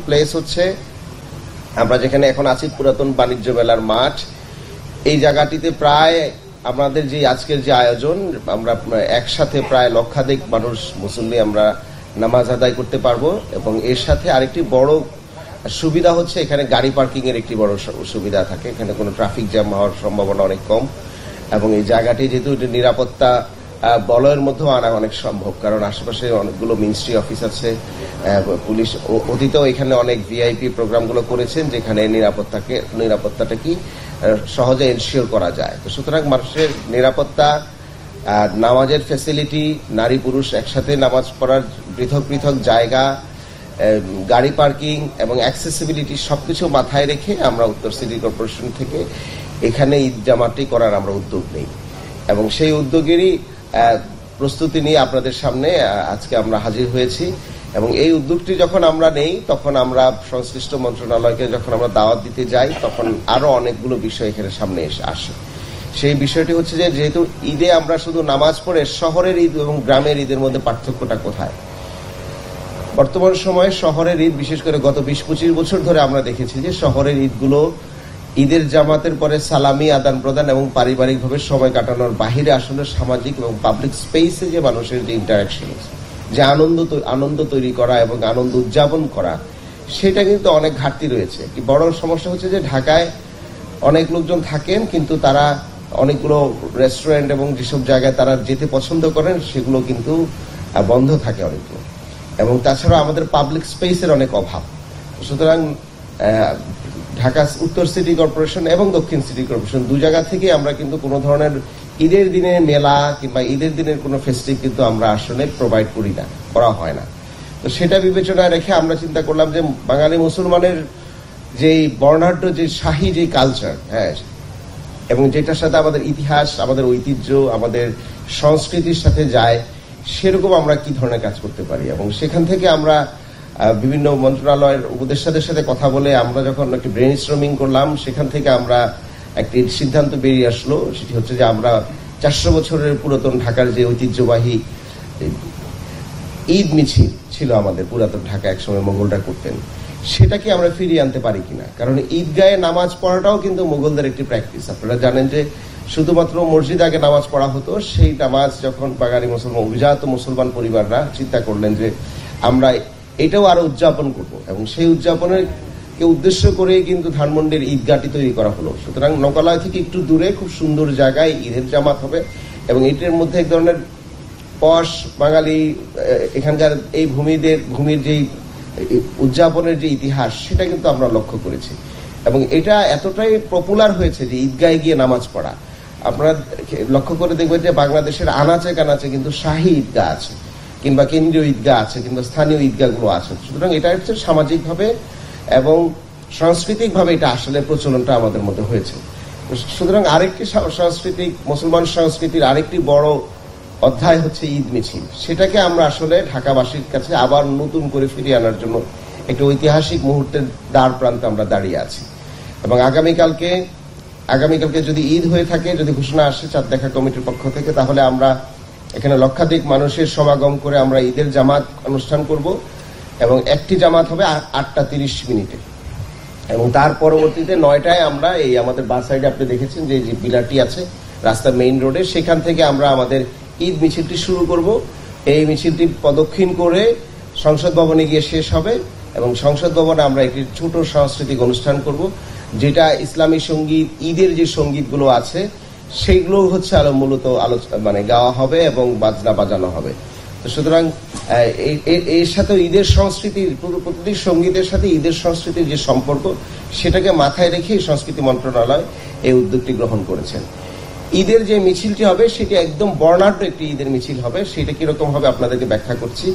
Place হচ্ছে আমরা যেখানে এখন আছি পুরাতন বাণিজ্য মেলার মাঠ। এই জায়গাটিতে প্রায় আমাদের যে আজকের যে আয়োজন, আমরা একসাথে প্রায় লক্ষাধিক মানুষ মুসল্লি আমরা নামাজ আদায় করতে পারবো। এবং এর সাথে আরেকটি বড় সুবিধা হচ্ছে এখানে গাড়ি পার্কিং এর একটি বড় সুবিধা থাকে। এখানে কোনো ট্রাফিক জ্যাম হওয়ার সম্ভাবনা অনেক কম। এবং এই জায়গাটি যেহেতু নিরাপত্তা বলয়ের মধ্যেও আনা অনেক সম্ভব, কারণ আশেপাশে অনেকগুলো মিনিস্ট্রি অফিস আছে, পুলিশ অতীতেও এখানে অনেক ভিআইপি প্রোগ্রামগুলো করেছেন যেখানে নিরাপত্তাটা কি সহজে এনশিওর করা যায়। তো সুতরাং মানুষের নিরাপত্তা, নামাজের ফ্যাসিলিটি, নারী পুরুষ একসাথে নামাজ পড়ার পৃথক পৃথক জায়গা, গাড়ি পার্কিং এবং অ্যাক্সেসিবিলিটি সবকিছু মাথায় রেখে আমরা উত্তর সিটি কর্পোরেশন থেকে এখানে ঈদ জামাতটি করার আমরা উদ্যোগ নেই। এবং সেই উদ্যোগেরই প্রস্তুতি নিয়ে আপনাদের সামনে আজকে আমরা হাজির হয়েছি। এবং এই উদ্যোগটি যখন আমরা নেই তখন আমরা সংশ্লিষ্ট মন্ত্রণালয়কে যখন আমরা দাওয়াত দিতে যাই তখন আরো অনেকগুলো বিষয় এখানে সামনে আসে। সেই বিষয়টি হচ্ছে যে যেহেতু ঈদে আমরা শুধু নামাজ পড়ে শহরের ঈদ এবং গ্রামের ঈদের মধ্যে পার্থক্যটা কোথায়? বর্তমান সময়ে শহরের ঈদ, বিশেষ করে গত 20-25 বছর ধরে আমরা দেখেছি যে শহরের ঈদগুলো ঈদের জামাতের পরে সালামি আদান প্রদান এবং পারিবারিকভাবে সময় কাটানোর বাহিরে আসলে সামাজিক এবং পাবলিক স্পেসে যে মানুষের যে ইন্টারাকশন, যে আনন্দ তৈরি করা এবং আনন্দ উদযাপন করা, সেটা কিন্তু অনেক ঘাটতি রয়েছে। বড় সমস্যা হচ্ছে যে ঢাকায় অনেক লোকজন থাকেন কিন্তু তারা অনেকগুলো রেস্টুরেন্ট এবং যেসব জায়গায় তারা যেতে পছন্দ করেন সেগুলো কিন্তু বন্ধ থাকে অনেকগুলো। এবং তাছাড়া আমাদের পাবলিক স্পেসের অনেক অভাব। সুতরাং ঢাকা উত্তর সিটি কর্পোরেশন এবং দক্ষিণ সিটি কর্পোরেশন দু জায়গা থেকে আমরা কিন্তু কোনো ধরনের ঈদের দিনে মেলা কিংবা ঈদের দিনের কোনো ফেস্টিভ কিন্তু আমরা আসলে প্রোভাইড করা হয় না। তো সেটা বিবেচনায় রেখে আমরা চিন্তা করলাম যে বাঙালি মুসলমানের যেই বর্ণাঢ্য যে শাহী যে কালচার, হ্যাঁ, এবং যেটার সাথে আমাদের ইতিহাস, আমাদের ঐতিহ্য, আমাদের সংস্কৃতির সাথে যায়, সেরকম আমরা কি ধরনের কাজ করতে পারি। এবং সেখান থেকে আমরা বিভিন্ন মন্ত্রণালয়ের উপদেষ্টাদের সাথে কথা বলে আমরা যখন একটি ব্রেন স্টর্মিং করলাম, সেখান থেকে আমরা একটি সিদ্ধান্ত বেরিয়ে আসলো। সেটি হচ্ছে যে আমরা 400 বছরের পুরাতন ঢাকার যে ঐতিহ্যবাহী ঈদ মিছিল ছিল আমাদের পুরাতন ঢাকা, একসময় মোগলরা করতেন, সেটাকে আমরা ফিরিয়ে আনতে পারি কিনা। কারণ ঈদগাহে নামাজ পড়াটাও কিন্তু মোগলদের একটি প্র্যাকটিস। আপনারা জানেন যে শুধুমাত্র মসজিদ আগে নামাজ পড়া হতো। সেই নামাজ যখন বাঙালি মুসলমান, অভিজাত মুসলমান পরিবাররা চিন্তা করলেন যে আমরা এটাও আরো উদযাপন করব, এবং সেই উদযাপনের কে উদ্দেশ্য করে কিন্তু ধানমন্ডির ঈদগাহটি তৈরি করা হলো। সুতরাং নৌকালয় থেকে একটু দূরে খুব সুন্দর জায়গায় ঈদের জামাত হবে, এবং এটার মধ্যে এক ধরনের পশ বাঙালি এখানকার এই ভূমির যেই উদযাপনের যে ইতিহাস, সেটা কিন্তু আমরা লক্ষ্য করেছি। এবং এটা এতটাই পপুলার হয়েছে যে ঈদগাহে গিয়ে নামাজ পড়া, আপনারা লক্ষ্য করে দেখবেন যে বাংলাদেশের আনাচে কানাচে কিন্তু শাহী ঈদগাহ আছে, কিংবা কেন্দ্রীয় ঈদগাহ আছে, কিংবা স্থানীয় ঈদগাহগুলো আছে। সুতরাং এটা হচ্ছে সামাজিকভাবে এবং সাংস্কৃতিকভাবে এটা আসলে প্রচলনটা আমাদের মধ্যে হয়েছে। সুতরাং আরেকটি সাংস্কৃতিক, মুসলমান সংস্কৃতির আরেকটি বড় অধ্যায় হচ্ছে ঈদ মিছিল। সেটাকে আমরা আসলে ঢাকাবাসীর কাছে আবার নতুন করে ফিরিয়ে আনার জন্য একটি ঐতিহাসিক মুহূর্তের দ্বার প্রান্তে আমরা দাঁড়িয়ে আছি। এবং আগামীকালকে যদি ঈদ হয়ে থাকে, যদি ঘোষণা আসে চাঁদ দেখা কমিটির পক্ষ থেকে, তাহলে আমরা এখানে লক্ষাধিক মানুষের সমাগম করে আমরা ঈদের জামাত অনুষ্ঠান করব। এবং একটি জামাত হবে 8:30 এবং তার পরবর্তীতে 9টায় আমরা এই আমাদের বাস সাইডে আপনি দেখেছেন যে পিলারটি আছে রাস্তার মেইন রোডে, সেখান থেকে আমরা আমাদের ঈদ মিছিলটি শুরু করব। এই মিছিলটি প্রদক্ষিণ করে সংসদ ভবনে গিয়ে শেষ হবে, এবং সংসদ ভবনে আমরা একটি ছোট সাংস্কৃতিক অনুষ্ঠান করব, যেটা ইসলামী সঙ্গীত, ঈদের যে সঙ্গীতগুলো আছে সেইগুলো হচ্ছে মূলত গাওয়া হবে এবং বাজনা বাজানো হবে। তো সুতরাং এর সাথে ঈদের সংস্কৃতির, প্রতিটি সঙ্গীতের সাথে ঈদের সংস্কৃতির যে সম্পর্ক, সেটাকে মাথায় রেখে সংস্কৃতি মন্ত্রণালয় এই উদ্যোগটি গ্রহণ করেছেন। ঈদের যে মিছিলটি হবে সেটি একদম বর্ণাঢ্য একটি ঈদের মিছিল হবে। সেটা কিরকম হবে আপনাদেরকে ব্যাখ্যা করছি।